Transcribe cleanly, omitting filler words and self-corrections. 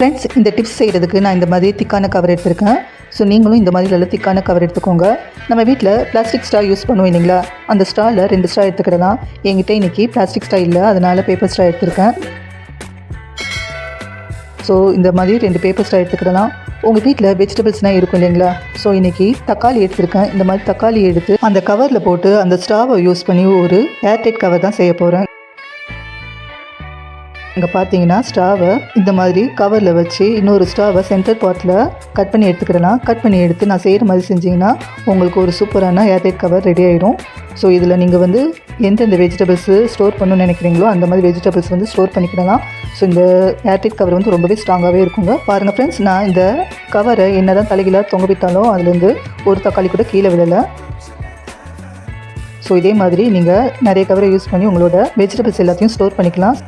Friends, இந்த tips செய்கிறதுக்கு நான் இந்த மாதிரி திக்கான கவர் எடுத்திருக்கேன். ஸோ நீங்களும் இந்த மாதிரி நல்ல திக்கான கவர் எடுத்துக்கோங்க. நம்ம வீட்டில் பிளாஸ்டிக் ஸ்ட்ரா யூஸ் பண்ணுவோம் இல்லைங்களா, அந்த ஸ்ட்ராவில் 2 ஸ்ட்ரா எடுத்துக்கிடலாம். என்கிட்ட இன்றைக்கி பிளாஸ்டிக் ஸ்ட்ரா இல்லை, அதனால் பேப்பர் ஸ்ட்ரா எடுத்திருக்கேன். ஸோ இந்த மாதிரி 2 பேப்பர் ஸ்ட்ரா எடுத்துக்கிடலாம். உங்கள் வீட்டில் வெஜிடபிள்ஸ்னால் இருக்கும் இல்லைங்களா, ஸோ இன்றைக்கி தக்காளி எடுத்திருக்கேன். இந்த மாதிரி தக்காளி எடுத்து அந்த கவரில் போட்டு அந்த ஸ்ட்ராவை யூஸ் பண்ணி ஒரு ஏர்டைட் கவர் தான் செய்ய போகிறேன். இங்கே பார்த்தீங்கன்னா ஸ்ட்ராவை இந்த மாதிரி கவரில் வச்சு இன்னொரு ஸ்ட்ராவை சென்டர் பார்ட்டில் கட் பண்ணி எடுத்துக்கிடலாம். கட் பண்ணி எடுத்து நான் செய்கிற மாதிரி செஞ்சிங்கன்னா உங்களுக்கு ஒரு சூப்பரான ஏர்டைட் கவர் ரெடி ஆயிடும். ஸோ இதில் நீங்கள் எந்தெந்த வெஜிடபிள்ஸு ஸ்டோர் பண்ணணும்னு நினைக்கிறீங்களோ அந்த மாதிரி வெஜிடபிள்ஸ் ஸ்டோர் பண்ணிக்கிடலாம். ஸோ இந்த ஏர்டைட் கவர் ரொம்பவே ஸ்ட்ராங்காகவே இருக்குங்க. பாருங்கள் ஃப்ரெண்ட்ஸ், நான் இந்த கவரை என்ன தான் தலைகீழாக தொங்க விட்டாலும் அதுலேருந்து ஒரு தக்காளி கூட கீழே விழலை. ஸோ இதே மாதிரி நீங்கள் நிறைய கவரை யூஸ் பண்ணி உங்களோட வெஜிடபிள்ஸ் எல்லாத்தையும் ஸ்டோர் பண்ணிக்கலாம்.